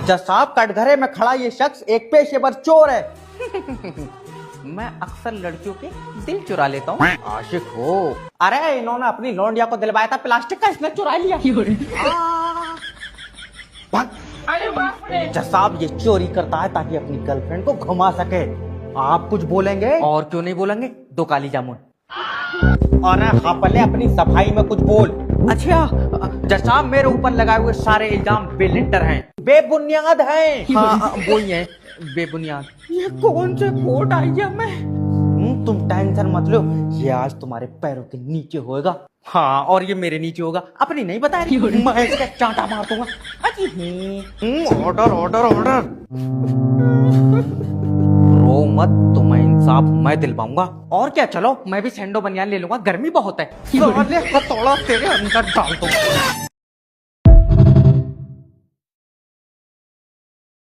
जसाब कटघरे में खड़ा ये शख्स एक पेशेवर चोर है। मैं अक्सर लड़कियों के दिल चुरा लेता हूँ। आशिक हो? अरे इन्होंने अपनी लौंडिया को दिलवाया था प्लास्टिक का, इसने चुरा लिया। जसाब ये चोरी करता है ताकि अपनी गर्लफ्रेंड को घुमा सके। आप कुछ बोलेंगे? और क्यों नहीं बोलेंगे, 2 काली जामुन। अरे हाँ पहले अपनी सफाई में कुछ बोल। अच्छा जसाब, मेरे ऊपर लगाए हुए सारे इल्जाम बेलिंटर हैं, बेबुनियाद है। हाँ वो ही है बेबुनियाद। ये कौन से कोर्ट आई है मैं? तुम टेंशन मत लो, ये आज तुम्हारे पैरों के नीचे होएगा। हाँ और ये मेरे नीचे होगा। अपनी नहीं बता रही, मैं इसका चांटा मार दूंगा। Order order order. रो मत, तुम्हें इंसाफ मैं दिलवाऊंगा। और क्या, चलो मैं भी सैंडो बनियान ले लूंगा, गर्मी बहुत है। साले हथौड़ा तेरे अंदर डाल दूंगा।